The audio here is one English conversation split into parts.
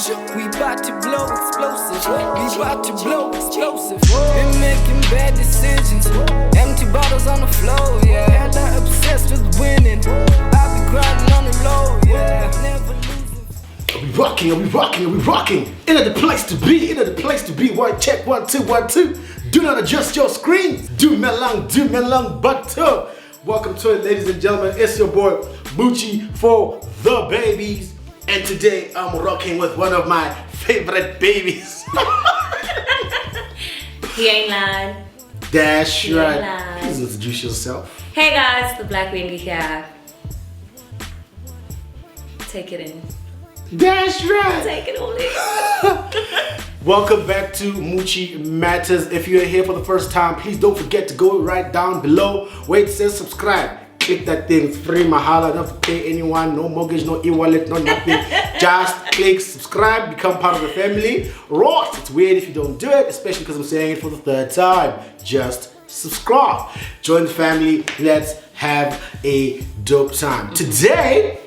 We bout to blow explosive. We bout to blow explosive. Been making bad decisions. Empty bottles on the floor, yeah. Hella obsessed with winning. I be grinding on the low, yeah. Never losing. Are we rocking? Into the place to be. One check, 1 2 1 2. Do not adjust your screens. Do melang butter. Welcome to it, ladies and gentlemen. It's your boy Moochie for the babies. And today I'm rocking with one of my favorite babies. He ain't lying. That's right. Please introduce yourself. Hey guys, the Black Wendy here. Take it in. That's right. Take it all in. Welcome back to Moochie Matters. If you're here for the first time, please don't forget to go right down below where it says subscribe. Click that thing, it's free, mahala, don't pay anyone, no mortgage, no e-wallet, no nothing. Just click subscribe, become part of the family. Right, it's weird if you don't do it, especially because I'm saying it for the third time. Just subscribe. Join the family, let's have a dope time. Today,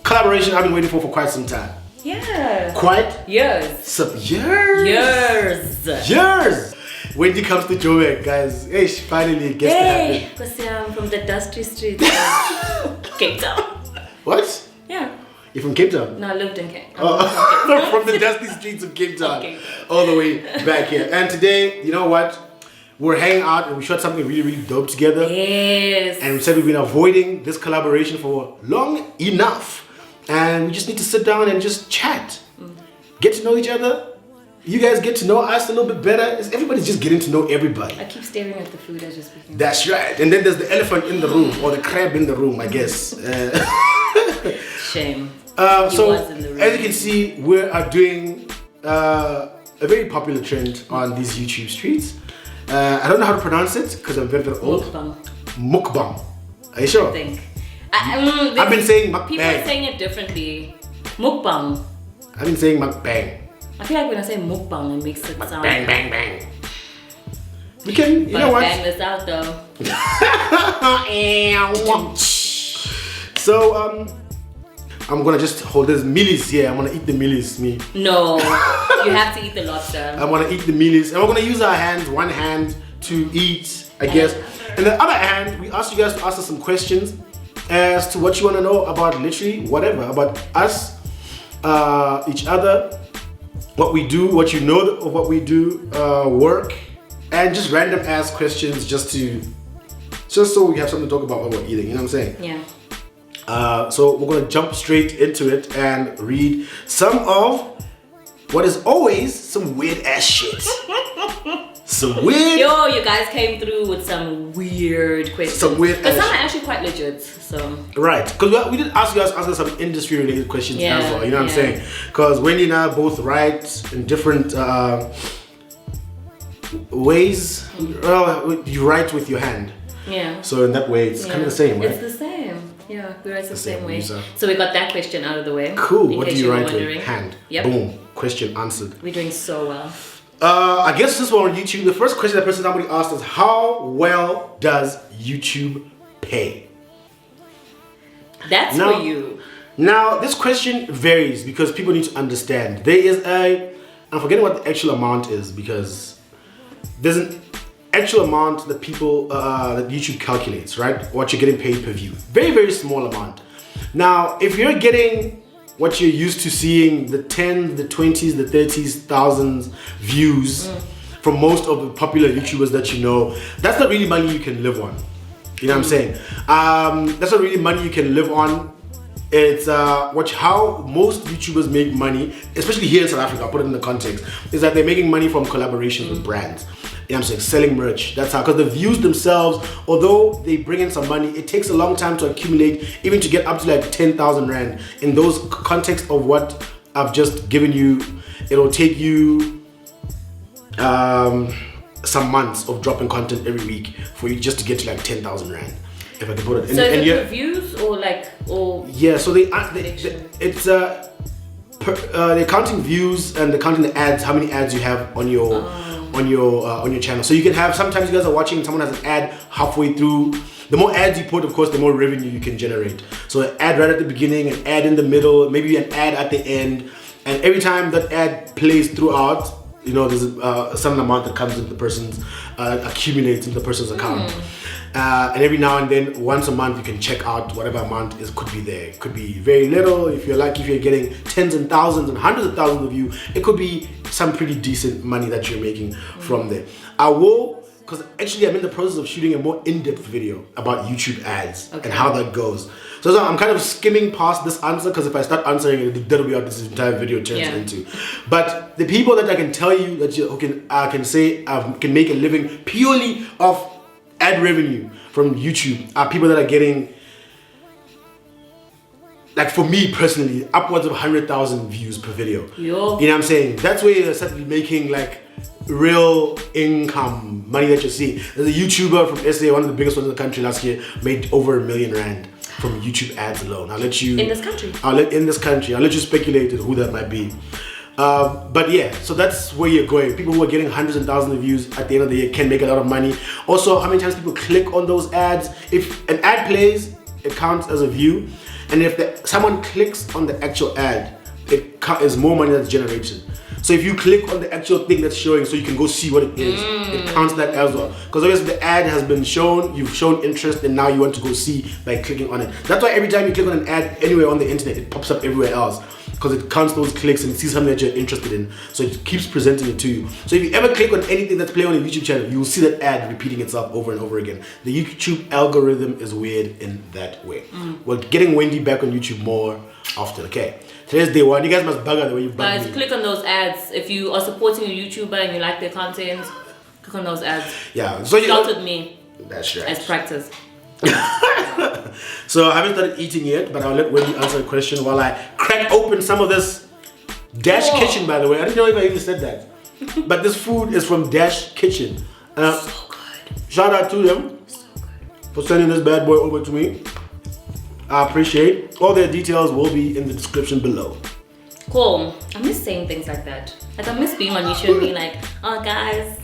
collaboration I've been waiting for quite some time. Yeah. Quite? Years. Years. Years. Wendy comes to Joburg, guys. Hey, she finally gets to happen. Because I'm from the dusty streets of Cape Town. What? Yeah. You're from Cape Town? No, I lived in Cape Town. Oh, from the dusty streets of Cape Town. Okay. All the way back here. And today, you know what? We're hanging out and we shot something really, really dope together. Yes. And we said we've been avoiding this collaboration for long enough. And we just need to sit down and just chat. Get to know each other. You guys get to know us a little bit better. Everybody's just getting to know everybody. I keep staring at the food as you're speaking. That's right. And then there's the elephant in the room, or the crab in the room, I guess. Shame. So, as you can see, we are doing a very popular trend on these YouTube streets. I don't know how to pronounce it because I'm very, very old. Mukbang. Are you sure? I think. I've been saying mukbang. People are saying it differently. Mukbang. I've been saying mukbang. I feel like when I say mukbang, it makes it sound bang, bang, bang. We can, you know what? Bang this out though. So, I'm gonna just hold this mealies here. I'm gonna eat the mealies, me. No, you have to eat the lobster. I'm gonna eat the mealies. And we're gonna use our hands, one hand to eat, I guess. And the other hand, we asked you guys to ask us some questions as to what you wanna know about literally whatever, about us, each other, what we do, what you know of what we do, work, and just random ass questions just so we have something to talk about while we're eating, you know what I'm saying? Yeah. So we're gonna jump straight into it and read some of what is always some weird ass shit. Some weird. Yo, you guys came through with some weird questions. Some weird. But some are actually quite legit. So. Right, because we did ask you guys asking some industry related questions as well. You know what I'm saying? Because Wendy and I both write in different ways. Well, you write with your hand. Yeah. So in that way, it's kind of the same, right? It's the same. Yeah, we write the same way. So we got that question out of the way. Cool. What do you write with? Hand. Yep. Boom. Question answered. We're doing so well. I guess this one on YouTube, the first question that somebody asked is, how well does YouTube pay? That's for you. Now, this question varies because people need to understand. There is I'm forgetting what the actual amount is because there's an actual amount that people, that YouTube calculates, right? What you're getting paid per view. Very, very small amount. Now, if you're getting what you're used to seeing, the 10s, the 20s, the 30s, thousands views from most of the popular YouTubers that you know, that's not really money you can live on. You know what I'm saying? That's not really money you can live on. It's how most YouTubers make money, especially here in South Africa, I'll put it in the context, is that they're making money from collaborations with brands. You know what I'm saying? Selling merch. That's how, because the views themselves, although they bring in some money, it takes a long time to accumulate, even to get up to like 10,000 Rand. In those context of what I've just given you, it'll take you some months of dropping content every week for you just to get to like 10,000 Rand. If I can put it. So is it reviews or yeah, so it's they're counting views and they're counting the ads, how many ads you have on your on your channel. So you can have, sometimes you guys are watching and someone has an ad halfway through. The more ads you put, of course, the more revenue you can generate. So an ad right at the beginning, an ad in the middle, maybe an ad at the end. And every time that ad plays throughout, you know, there's a certain amount that comes into the person's, accumulates into the person's account. And every now and then, once a month, you can check out whatever amount could be there. It could be very little. If you're lucky, if you're getting tens and thousands and hundreds of thousands of views, it could be some pretty decent money that you're making from there. I will, because actually I'm in the process of shooting a more in-depth video about YouTube ads and how that goes. So I'm kind of skimming past this answer, because if I start answering it, that'll be what this entire video turns into. But the people that I can tell you that can say can make a living purely off ad revenue from YouTube are people that are getting, like for me personally, upwards of 100,000 views per video. You know what I'm saying? That's where you're suddenly making like real income, money that you're seeing. There's a YouTuber from SA, one of the biggest ones in the country last year, made over R1 million from YouTube ads alone. I'll let you... In this country? I'll let you speculate who that might be. But yeah, so that's where you're going. People who are getting hundreds and thousands of views at the end of the year can make a lot of money. Also, how many times people click on those ads? If an ad plays, it counts as a view. And if someone clicks on the actual ad, it is more money that's generated. So if you click on the actual thing that's showing, so you can go see what it is, it counts that as well. Because obviously the ad has been shown, you've shown interest, and now you want to go see by clicking on it. That's why every time you click on an ad anywhere on the internet, it pops up everywhere else. Because it counts those clicks and sees something that you're interested in. So it keeps presenting it to you. So if you ever click on anything that's playing on your YouTube channel, you will see that ad repeating itself over and over again. The YouTube algorithm is weird in that way. We're getting Wendy back on YouTube more often. Okay. Today's day one. You guys must bug out the way you bug me. Click on those ads. If you are supporting a YouTuber and you like their content, click on those ads. Yeah. So start with me. That's right. As practice. So I haven't started eating yet, but I'll let Wendy answer the question while I crack open some of this Dash Kitchen, by the way. I didn't know if I even said that. But this food is from Dash Kitchen. So good. Shout out to them for sending this bad boy over to me. I appreciate. All their details will be in the description below. Cool. I miss saying things like that. Like I miss being on YouTube and being like, oh guys,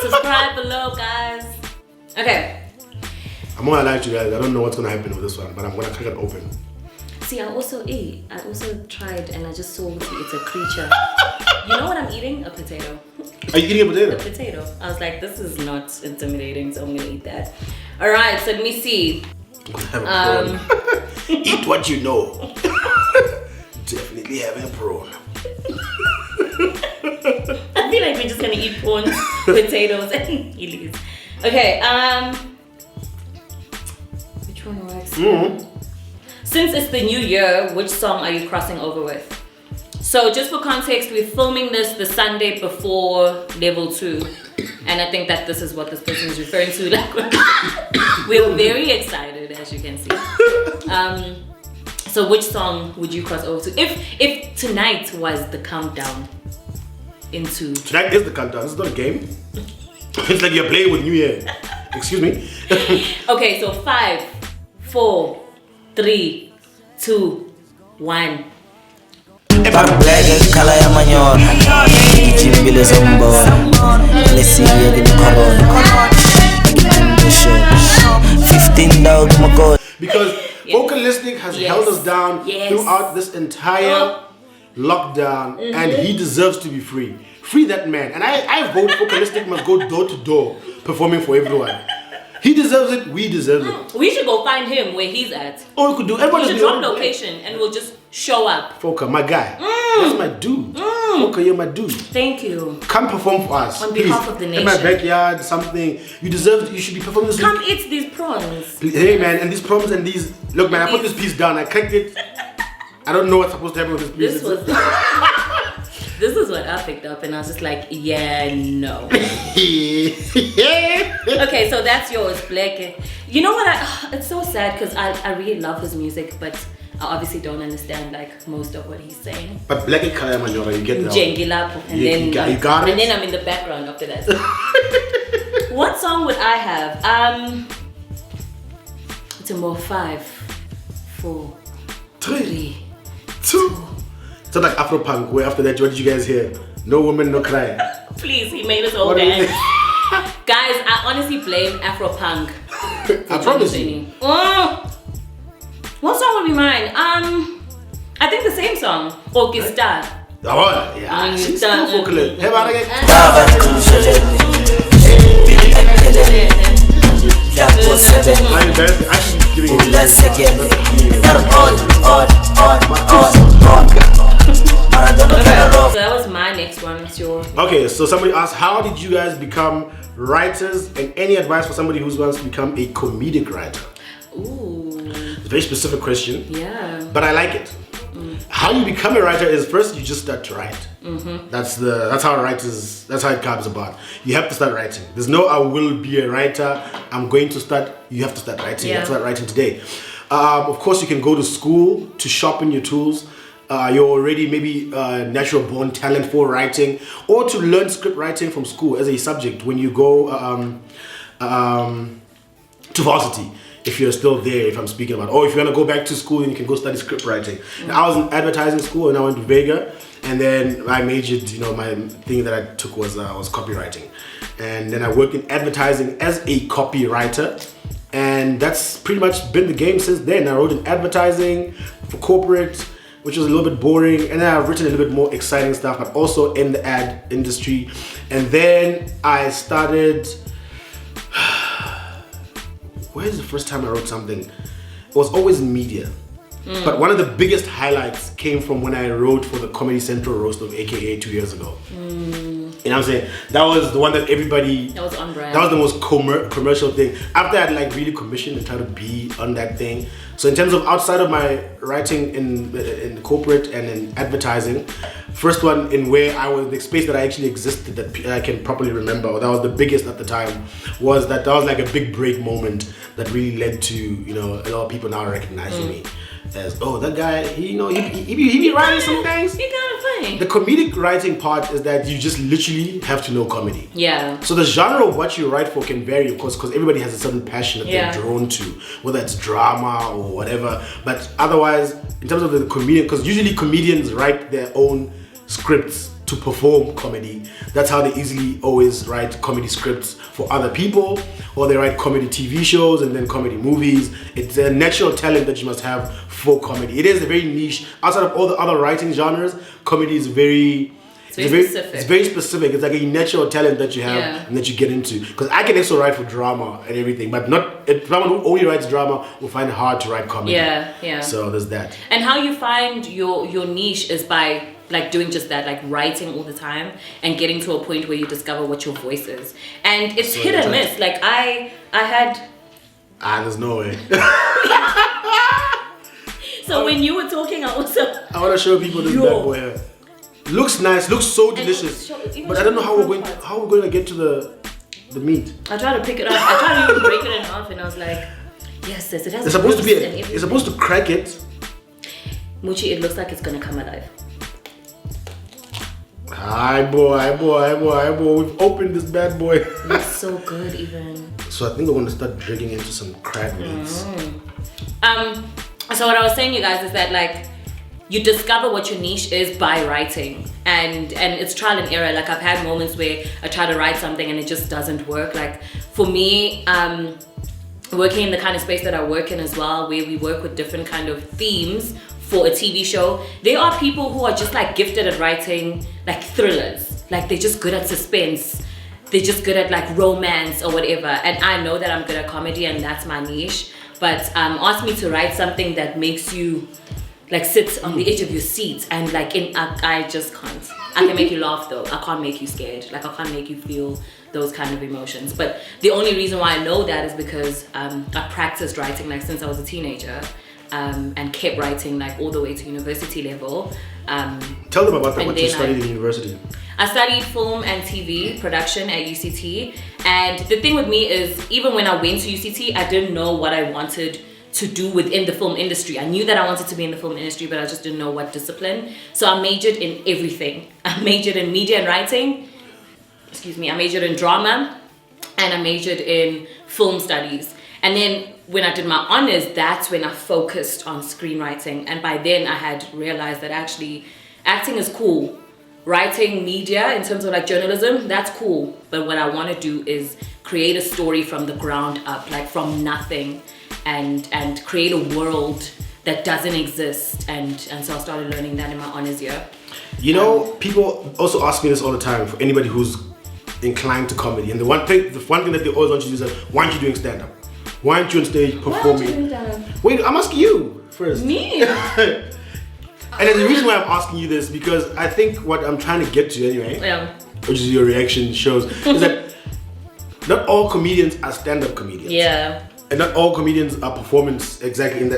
subscribe below, guys. Okay. I'm gonna lie to you guys. I don't know what's gonna happen with this one, but I'm gonna crack it open. See, I also tried and I just saw it's a creature. You know what I'm eating? A potato. Are you eating a potato? A potato. I was like, this is not intimidating, so I'm gonna eat that. All right, so let me see. I'm gonna have a prawn. Eat what you know. Definitely having a prawn. I feel like we're just gonna eat prawns, potatoes, and illies. Okay, which one works? Since it's the new year, which song are you crossing over with? So just for context, we're filming this the Sunday before level 2. And I think that this is what this person is referring to. Like, we're very excited, as you can see. So which song would you cross over to? If tonight was the countdown into... Tonight is the countdown. This is not a game. It's like you're playing with New Year. Excuse me. Okay, so 5, 4, 3, 2, 1. Because Vocalistic has held us down throughout this entire lockdown, and he deserves to be free. Free that man. And I vote Vocalistic must go door to door performing for everyone. He deserves it, we deserve it. We should go find him where he's at. Oh, we could do. Everyone should drop location and we'll just show up. Foka, my guy. That's my dude. Foka, you're my dude. Thank you. Come perform for us. On behalf of the nation. In my backyard, something. You deserve it. You should be performing this Come eat these prawns. Hey man, and these prawns and these... Look man, I put this piece down. I cracked it. I don't know what's supposed to happen with this piece. This is what I picked up and I was just like, yeah, no. Okay, so that's yours, Black. You know what, it's so sad because I really love his music, but I obviously don't understand like most of what he's saying. But Black Kaya Manyora, you get that. And you got it? And then I'm in the background after that. What song would I have? It's a more 5, 4, 3, 2. So like Afro punk, where after that, what did you guys hear? No woman, no cry. Please, he made us all dance. Guys, I honestly blame Afro punk. I promise you. What song would be mine? I I think the same song. Orchestra. Oh, yeah. She's still vocalist. Hey, man, again. I'm embarrassed. I should be giving you So that was my next one. It's your. Okay, so somebody asked, how did you guys become writers, and any advice for somebody who wants to become a comedic writer? Ooh. It's a very specific question. Yeah. But I like it. How you become a writer is first you just start to write. That's how writers. That's how it comes about. You have to start writing. There's no I will be a writer. I'm going to start. You have to start writing. You have to start writing today. Of course, you can go to school to sharpen your tools. You're already maybe natural born talent for writing, or to learn script writing from school as a subject when you go to varsity. If you're still there, if I'm speaking about, or if you want to go back to school and you can go study script writing. I was in advertising school and I went to Vega, and then I majored, my thing that I took was copywriting. And then I worked in advertising as a copywriter, and that's pretty much been the game since then. I wrote in advertising for corporate, which was a little bit boring, and then I've written a little bit more exciting stuff, but also in the ad industry. And then I started, where's the first time I wrote something? It was always in media. But one of the biggest highlights came from when I wrote for the Comedy Central roast of AKA 2 years ago. You know what I'm saying? That was the one that everybody... That was on brand. That was the most commercial thing. After I'd really commissioned and tried to be on that thing. So in terms of outside of my writing in corporate and in advertising, first one in where I was, the space that I actually existed that I can properly remember, or that was the biggest at the time, was that was like a big break moment that really led to, a lot of people now recognizing me as, oh, that guy, he be writing some things. He kind of funny. The comedic writing part is that you just literally have to know comedy. Yeah. So the genre of what you write for can vary, of course, because everybody has a certain passion that they're drawn to, whether it's drama or whatever. But otherwise, in terms of the comedian, because usually comedians write their own scripts to perform comedy. That's how they easily always write comedy scripts for other people, or they write comedy TV shows and then comedy movies. It's a natural talent that you must have for comedy. It is a very niche. Outside of all the other writing genres, comedy is very specific. It's very specific. It's like a natural talent that you have and that you get into. Because I can also write for drama and everything, but if someone who only writes drama will find it hard to write comedy. Yeah. So there's that. And how you find your niche is by doing just that, writing all the time and getting to a point where you discover what your voice is. And it's hit and miss. I had... there's no way. So when you were talking, I want to show people this bad boy here. Looks nice, looks so delicious. But I don't know how we're going to get to the meat. I tried to pick it up. I tried to even break it in half, and I was like, yes, it has. It's supposed to be. It's supposed to crack it. Muchi, it looks like it's gonna come alive. Hi boy. We've opened this bad boy. It looks so good, even. So I think we're gonna start drinking into some crab meats. So what I was saying, you guys, is that you discover what your niche is by writing, and it's trial and error. I've had moments where I try to write something and it just doesn't work. For me, working in the kind of space that I work in as well, where we work with different kind of themes for a TV show, there are people who are just gifted at writing thrillers. They're just good at suspense. They're just good at romance or whatever. And I know that I'm good at comedy and that's my niche. But ask me to write something that makes you sit on the edge of your seat and I just can't. I can make you laugh though. I can't make you scared. I can't make you feel those kind of emotions. But the only reason why I know that is because I practiced writing since I was a teenager. And kept writing all the way to university level. Tell them about that, what you studied in university. I studied film and TV production at UCT. And the thing with me is, even when I went to UCT, I didn't know what I wanted to do within the film industry. I knew that I wanted to be in the film industry, but I just didn't know what discipline. So I majored in everything. I majored in media and writing. I majored in drama. And I majored in film studies. And then when I did my honors, that's when I focused on screenwriting. And by then I had realized that actually acting is cool. Writing media in terms of journalism, that's cool. But what I want to do is create a story from the ground up, from nothing, and create a world that doesn't exist, and so I started learning that in my honors year. You know, people also ask me this all the time, for anybody who's inclined to comedy, and the one thing that they always want you to do is, why aren't you doing stand-up? Why aren't you on stage performing? Why aren't you doing stand-up? Wait, I'm asking you first. Me? And the reason why I'm asking you this, because I think what I'm trying to get to anyway, which is your reaction shows, is that not all comedians are stand-up comedians. Yeah. And not all comedians are performance exactly in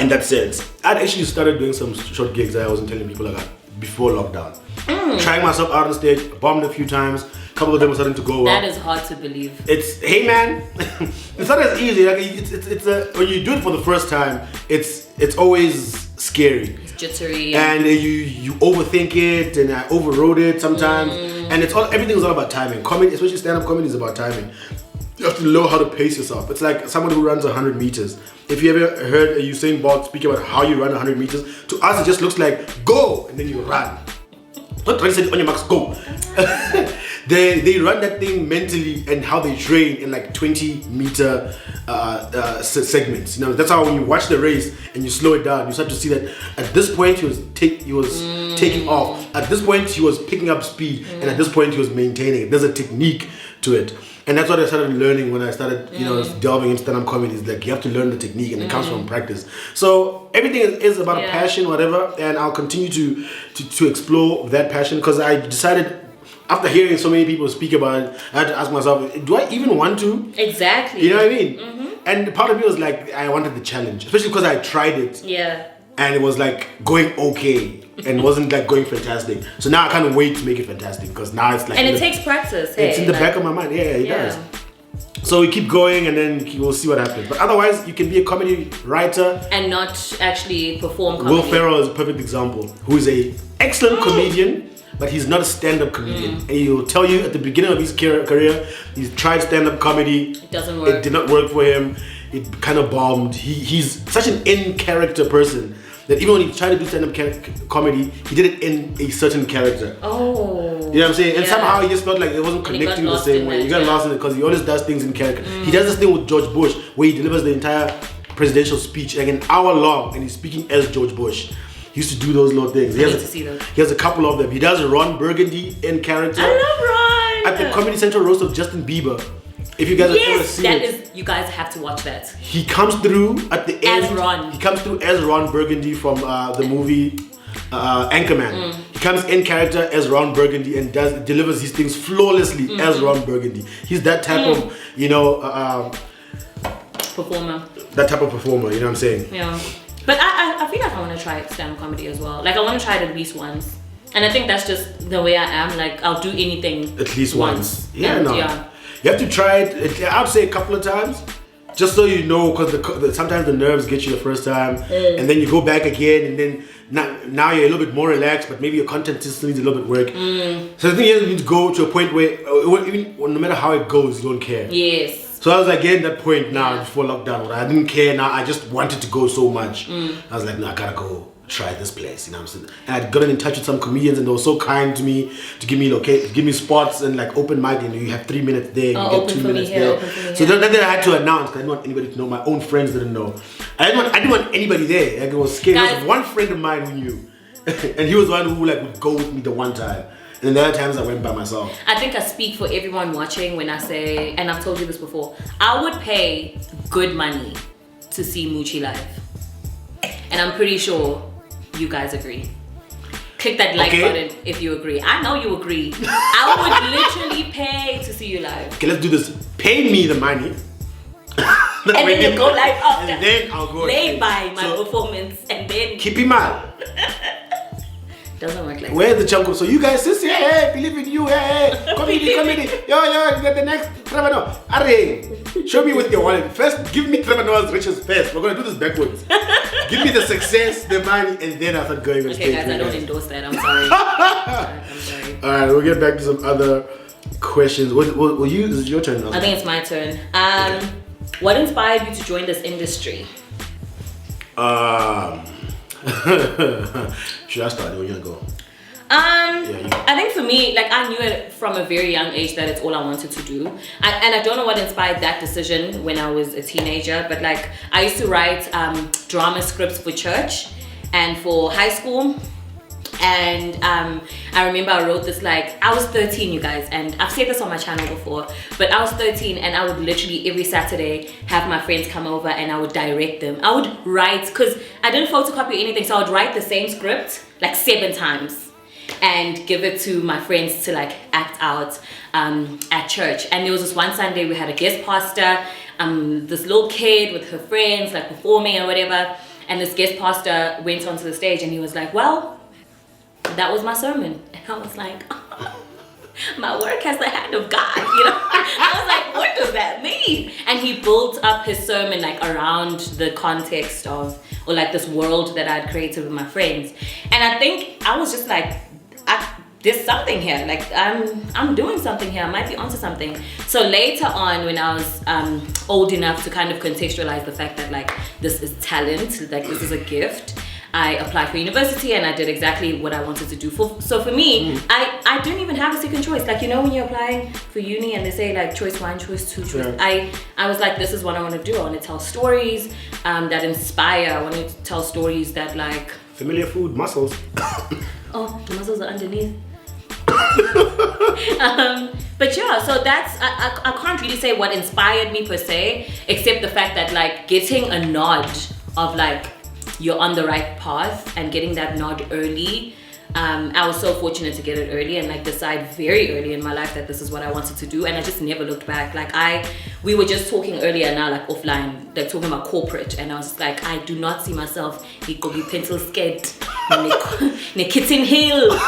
that sense. I'd actually started doing some short gigs that I wasn't telling people about before lockdown. Trying myself out on stage, bombed a few times. A couple of them were starting to go well. That is hard to believe. It's, hey man, it's not as easy. Like when you do it for the first time, it's always scary. It's jittery. And you overthink it, and I overrode it sometimes. And everything's all about timing. Comedy, especially stand-up comedy, is about timing. You have to know how to pace yourself. It's like someone who runs 100 meters. If you ever heard Usain Bolt speak about how you run 100 meters, to us it just looks like go, and then you run. Not trying to say on your marks, go. They run that thing mentally, and how they train in like 20-meter segments. You know, that's how when you watch the race and you slow it down, you start to see that at this point he was taking off. At this point he was picking up speed, and at this point he was maintaining it. There's a technique to it. And that's what I started learning when I started, delving into stand-up comedy. Is like you have to learn the technique, and it comes from practice. So everything is about a passion, whatever. And I'll continue to explore that passion, because I decided, after hearing so many people speak about it, I had to ask myself, do I even want to? Exactly. You know what I mean? And part of me was like, I wanted the challenge, especially because I tried it. Yeah. And it was like going okay, and wasn't like going fantastic. So now I can't wait to make it fantastic, because now it's like, and it takes practice. It's in the back of my mind. Yeah, it does. So we keep going, and then we'll see what happens. But otherwise, you can be a comedy writer and not actually perform comedy. Will Ferrell is a perfect example, who is a excellent comedian, but he's not a stand-up comedian. And he'll tell you at the beginning of his career, he's tried stand-up comedy. It doesn't work. It did not work for him. It kind of bombed. He's such an in-character person that even when he tried to do stand-up comedy, he did it in a certain character. Oh. You know what I'm saying? And somehow he just felt like it wasn't connecting the same way. He got lost in it because he always does things in character. He does this thing with George Bush, where he delivers the entire presidential speech like an hour long, and he's speaking as George Bush. He used to do those little things. I need to see those. He has a couple of them. He does Ron Burgundy in character. I love Ron! At the Comedy Central roast of Justin Bieber. If you guys have ever seen it. You guys have to watch that. He comes through at the end. As Ron. He comes through as Ron Burgundy from the movie Anchorman. He comes in character as Ron Burgundy and delivers his things flawlessly as Ron Burgundy. He's that type of, performer. That type of performer, you know what I'm saying? Yeah. But I feel like I want to try stand-up comedy as well. Like I want to try it at least once. And I think that's just the way I am. Like I'll do anything at least once. Yeah, and, no. You have to try it, I'd say a couple of times, just so you know, because sometimes the nerves get you the first time, and then you go back again, and then now you're a little bit more relaxed, but maybe your content still needs a little bit work. So the thing is, you need to go to a point where, even no matter how it goes, you don't care. Yes. So I was like getting that point now before lockdown, where I didn't care now, I just wanted to go so much. I was like, no, I gotta go try this place, you know what I'm saying? And I'd gotten in touch with some comedians, and they were so kind to me to give me spots and like open mic, and you have 3 minutes there, you get 2 minutes there. So then I had to announce, I didn't want anybody to know, my own friends didn't know. I didn't want anybody there. Like, it was scary. There was one friend of mine who knew. And he was the one who like would go with me the one time. And the other times I went by myself. I think I speak for everyone watching when I say, and I've told you this before, I would pay good money to see Moochie live. And I'm pretty sure you guys agree. Click that like button if you agree. I know you agree. I would literally pay to see you live. Okay, let's do this. Pay me the money. And then you go live after. And then I'll go. Lay by my performance and then keep him out. Doesn't work like that. Where's the chunk? So you guys just say, hey, believe in you, hey, comedy. Yo, the next Trevor Noah. Are, show me with your wallet. First, give me Trevor Noah's riches first. We're gonna do this backwards. Give me the success, the money, and then I start going. Okay, guys, I don't endorse that. I'm sorry. I'm sorry. All right, we'll get back to some other questions. Will you? Is it your turn now? I think it's my turn. What inspired you to join this industry? Should I start? Where you gonna go? I think for me, like I knew it from a very young age that it's all I wanted to do. And I don't know what inspired that decision when I was a teenager, but like I used to write drama scripts for church and for high school. And I remember I wrote this, like I was 13, you guys, and I've said this on my channel before, but I was 13 and I would literally every Saturday have my friends come over and I would direct them. I would write, because I didn't photocopy anything, so I would write the same script like 7 times and give it to my friends to like act out at church. And there was this one Sunday we had a guest pastor, this little kid with her friends like performing or whatever, and this guest pastor went onto the stage and he was like, well, that was my sermon. And I was like, oh, my work has the hand of God, you know. I was like, what does that mean? And he built up his sermon like around the context of, or like this world that I'd created with my friends. And I think I was just like, there's something here, like I'm doing something here, I might be onto something. So later on, when I was old enough to kind of contextualize the fact that like this is talent, like this is a gift, I applied for university and I did exactly what I wanted to do. So for me, I didn't even have a second choice. Like, you know, when you're applying for uni and they say like choice 1, choice 2, choice. Yeah. I was like, this is what I want to do. I want to tell stories that inspire. I want to tell stories that like... Familiar food, mussels. Oh, the mussels are underneath. But yeah, so that's I can't really say what inspired me per se, except the fact that like getting a nod of like you're on the right path and getting that nod early. I was so fortunate to get it early and like decide very early in my life that this is what I wanted to do, and I just never looked back. Like we were just talking earlier now, like offline, like talking about corporate, and I was like, I do not see myself be pencil scared, ne kitten hill.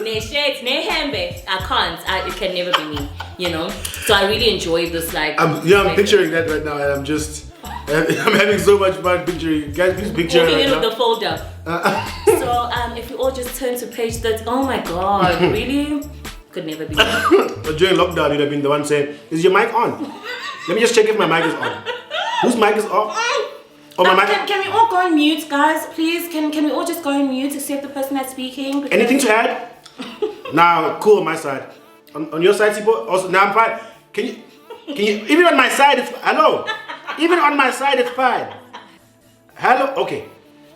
Ne shades, ne handbags. I can't. It can never be me, you know. So I really enjoy this, like. I'm picturing that right now, and I'm having so much fun picturing. Guys, please picture right now. The folder. So if we all just turn to page 30. Oh my God, really? Could never be me. During lockdown, you'd have been the one saying, "Is your mic on? Let me just check if my mic is on. Whose mic is off? Oh, my mic. Can we all go on mute, guys? Please, can we all just go on mute except the person that's speaking? Anything to add? Nah, cool on my side. On your side, Sipo? Also, nah, I'm fine. Can you, even on my side, it's, hello. Even on my side, it's fine. Hello? Okay.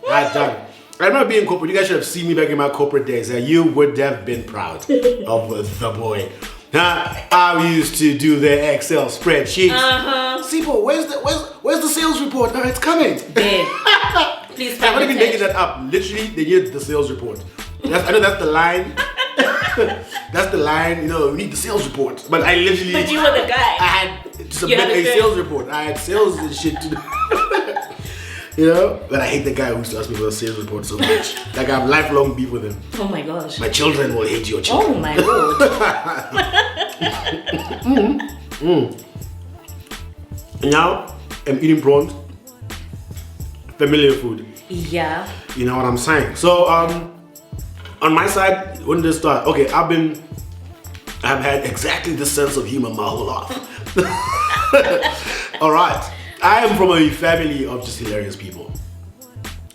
Right, done. I remember being corporate. You guys should have seen me back in my corporate days. You would have been proud of the boy. I used to do the Excel spreadsheets. Sipo, where's the sales report? No, it's coming. Please. I'm not even making that up. Literally, they need the sales report. I know that's the line. That's the line, you know, we need the sales report. But I literally... But you were the guy. I had to submit a sales report. I had sales and shit to do. You know? But I hate the guy who used to ask me for a sales report so much. Like I have lifelong beef with him. Oh my gosh. My children will hate your children. Oh my lord. Now, I'm eating prawns. Familiar food. Yeah. You know what I'm saying? So, on my side, when did it start? Okay, I've had exactly this sense of humor my whole life. Alright, I am from a family of just hilarious people.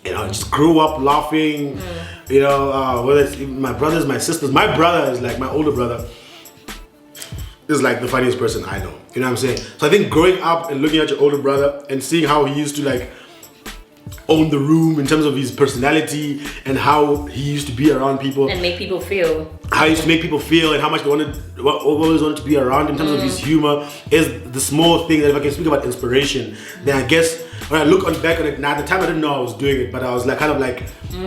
You know, I just grew up laughing. You know, whether it's my brothers, my sisters. My brother is like, my older brother is like the funniest person I know. You know what I'm saying? So I think growing up and looking at your older brother and seeing how he used to like own the room in terms of his personality and how he used to be around people and make people feel, how he used to make people feel and how much they always wanted to be around in terms of his humor is the small thing that if I can speak about inspiration, then I guess when I look back on it now, at the time I didn't know I was doing it, but I was like kind of like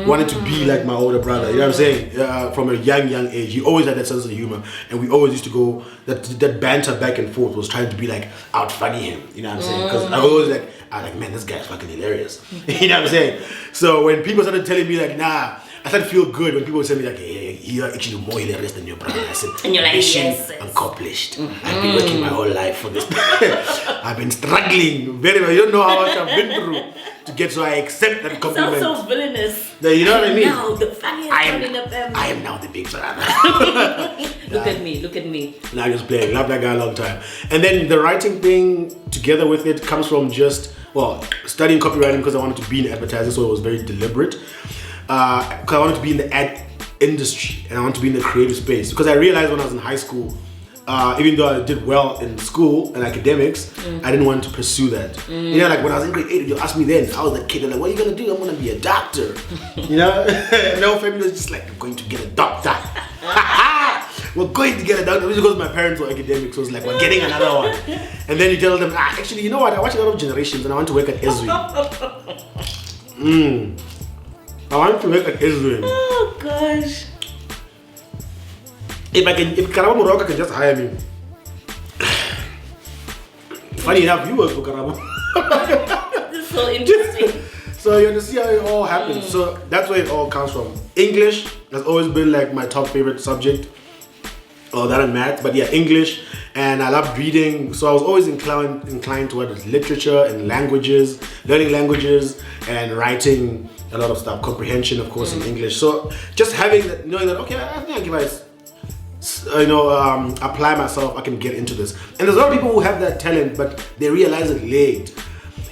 wanted to be like my older brother. You know what I'm saying? From a young age, he always had that sense of humor, and we always used to go that banter back and forth was trying to be like out funny him. You know what I'm saying? Because I was like, man, this guy's fucking hilarious. You know what I'm saying? So when people started telling me like, nah, I started to feel good when people would tell me like, hey, you're actually more hilarious than your brother. I said, and you're like, mission yes. accomplished. I've been working my whole life for this. I've been struggling very well. You don't know how much I've been through to get, so I accept that compliment. Sounds so villainous. You know what I mean? Now the funniest one in the family. I am now the big brother. Look at me. Now I'm just playing. Love that guy a long time. And then the writing thing together with it comes from just, well, studying copywriting because I wanted to be in advertising, so it was very deliberate. Because I wanted to be in the ad industry and I want to be in the creative space, because I realized when I was in high school, even though I did well in school and academics, I didn't want to pursue that. You know, like when I was in grade 8, you asked me then, I was a kid, like, what are you gonna do? I'm gonna be a doctor. You know? And the whole family was just like, I'm going to get a doctor. We're going to get a doctor, because my parents were academics, so it's like, we're getting another one. And then you tell them, actually, you know what? I watch a lot of Generations and I want to work at Ezri. I want to work at Ezri. Oh gosh. If Karabo Morocco can just hire me. Funny enough, you work for Karabo. This is so interesting. So you understand how it all happens. So that's where it all comes from. English has always been like my top favorite subject. Oh, that and math, but yeah, English. And I loved reading, so I was always inclined towards literature and languages, learning languages and writing a lot of stuff, comprehension, of course, in English. So just having that, knowing that, okay, I think if I apply myself, I can get into this. And there's a lot of people who have that talent, but they realize it late.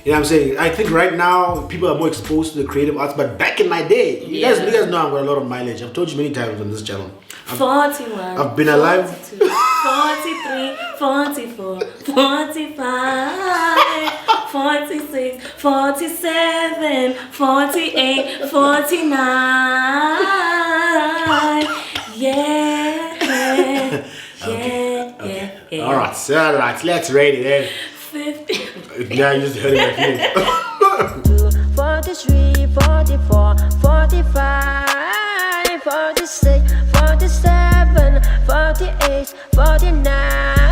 You know what I'm saying? I think right now people are more exposed to the creative arts, but back in my day, you guys know I've got a lot of mileage. I've told you many times on this channel. 41. I've been alive. 42, 43, 44, 45, 46, 47, 48, 49. Yeah. Yeah. All right, let's rate it then. 50. Now you just heard it again. 43, 44, 45, 46, 47, 48, 49.